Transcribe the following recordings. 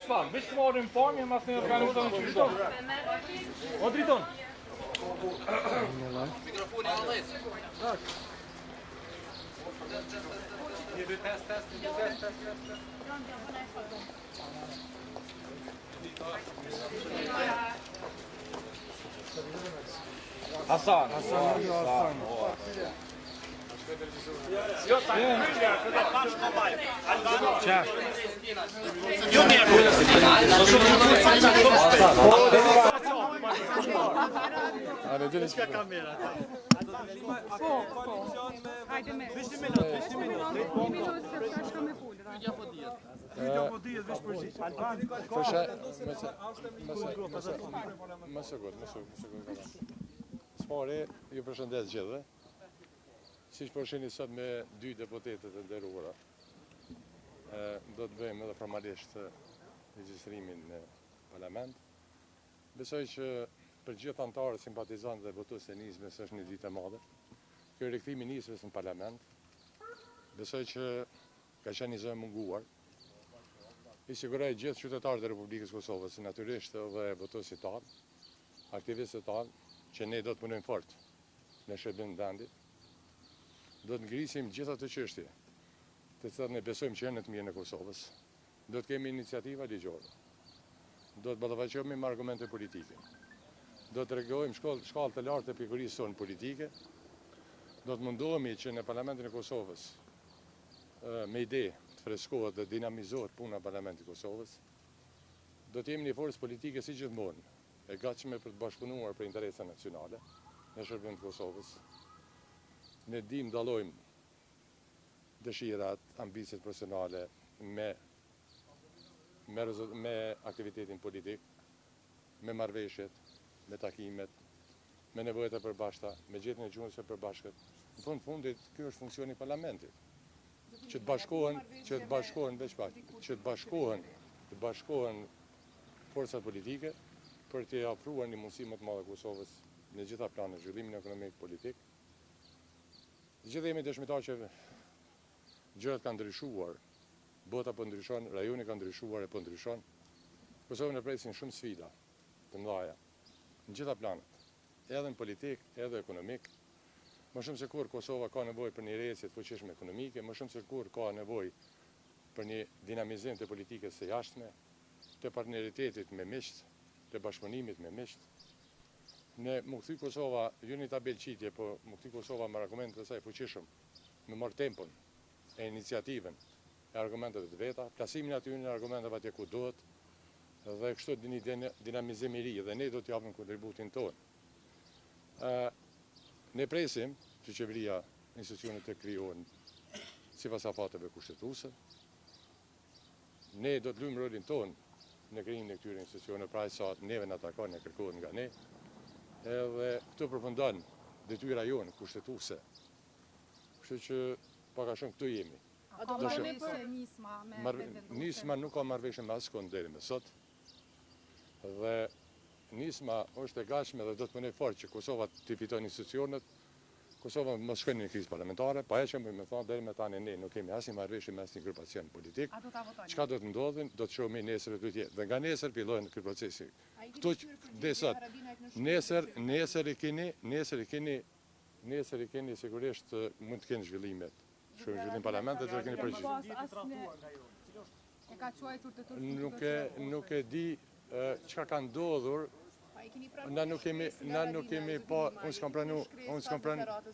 Çfarë? Veç të marrim pamje mas një organizatën që shto. O driton. Mikrofoni allës. Tak. Hasan. Jo, ta hyrja, këtë bash kombaj. Çfarë? Jo mirë. Hajde dini Çka kamera? Hajde me. 20 minutë. Më sigurt. Spore, ju përshëndes gjithëve. Siç po shihni sot me dy deputetët e nderuara. Do të bëjmë edhe formalisht regjistrimin në parlament. Besoj që për gjithë anëtarët, simpatizantë dhe votues e Nisbës është një ditë e madhe. Ky rikthimi i Nisbës në parlament. Besoj që ka qenë një zë e munguar. I siguroj gjithë qytetarët e Republikës Kosovës, natyrisht edhe votuesit tanë, aktivistët tanë, që ne do të punojmë fort në shërbim të vendit. Do të ngrisim gjitha të çështje, të cilat ne besojmë që janë në të mirën e Kosovës. Do të kemi iniciativa ligjore. Do të ballafaqohemi me argumente politike. Do të tregojmë shkallë të lartë të pikurisë tonë politike. Do të mundohemi që në Parlamentin e Kosovës me ide të freskohet dhe dinamizohet puna e Parlamentit të Kosovës. Do të jemi një forcë politike si gjithmonë, e gatshme për të bashkëpunuar për interesa nacionale në shërbim të Kosovës. Ne dim dallojmë dëshirat, ambicet profesionale me aktivitetin politik, me marrëveshjet, me takimet, me nevojat e përbashkëta, me gjetjen e gjunjëve të përbashkët. Në fundit, ky është funksioni i parlamentit. Që të bashkohen forcat politike për të ofruar një mundësi më të madhe Kosovës në gjitha planet, zhvillimin ekonomik, politik. Gjithë jemi dëshmitar që gjërat kanë ndryshuar, bota po ndryshon, rajoni ka ndryshuar e po ndryshon. Kosovën e presin shumë sfida të mëdha në gjitha planet, edhe në politik, edhe ekonomik. Më shumë se kur Kosova ka nevojë për një rrecë të fuqishme ekonomike, më shumë se kur ka nevojë për një dinamizim të politikës së jashtme, të partneritetit me miqt, të bashkëpunimit me miqt. Ne më kthy Kosova, jo një tabelë qitje, po më kthy Kosova me argumentet e saj fuqishëm, me marr tempon e iniciativën e argumentet të veta, plasimin aty në argumenteve atje ku duhet, dhe kështu një dinamizim i ri, dhe ne do të japim kontributin tonë. Ne presim që qeveria institucionet të krijohen sipas afateve kushtetuese. Ne do të luajmë rolin tonë në krijimin e këtyre institucioneve, pra sa neve na takon e kërkohet nga ne. Edhe këtu përfundon detyra jonë kushtetuese. Kështu që pak a shumë këtu jemi. Nisma nuk ka marrëveshje me askund deri më sot. Dhe Nisma është e gatshme dhe do të punojë fort që Kosova të fitojë institucionet. Kosova mos shkojnë në krizë parlamentare, pa e që më thonë deri më tani ne nuk kemi asnjë marrëveshje me asnjë grupacion politik. Çka do të ndodhin, do të shohim nesër do të jetë. Dhe nga nesër fillojnë ky procesi. Kto dhe sot. Nesër i keni sigurisht mund të kenë zhvillimet. Zhvillim parlamentit do të keni përgjigje. Nuk e di çka ka ndodhur. Na nuk kemi pa, unë s'kam pranu.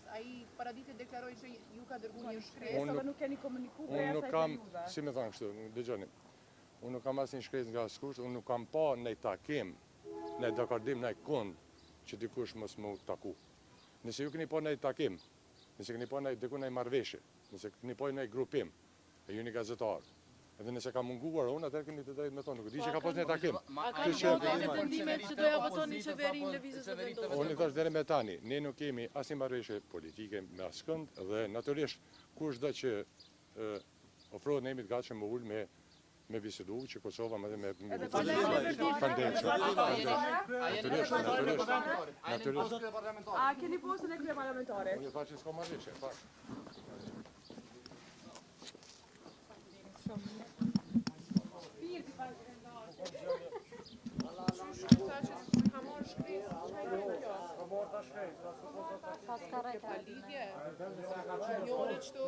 Ai paraditë deklaroi që ju ka dërguar një shkresë, apo nuk keni komunikuar unë nuk kam, si më thon kështu, dëgjoni. Unë nuk kam asnjë shkresë nga askush, unë nuk kam pa në takim, në dakordim në kund që dikush mos më taku. Nëse ju keni pa në takim, nëse keni pa në diku në marrëveshje, nëse keni pa në grupim, e ju një gazetar. Edhe nëse ka munguar unë, atëherë keni të drejtë me thonë, nuk di që ka pas një takim. A ka ndodhur vendimet që doja votoni qeverinë lëvizjes së vendosur? Unë i thash deri me tani, ne nuk kemi asnjë marrëveshje politike me askënd dhe natyrisht kushdo që ofrohet ne jemi të gatshëm me ul me bisedu që Kosova më dhe me A keni postën e krye parlamentare? Unë thash që s'ka marrëveshje, pak. Tha që ka marrë shkresë, çka i bën kjo? Pas ka Kjo pa lidhje. Njëri çto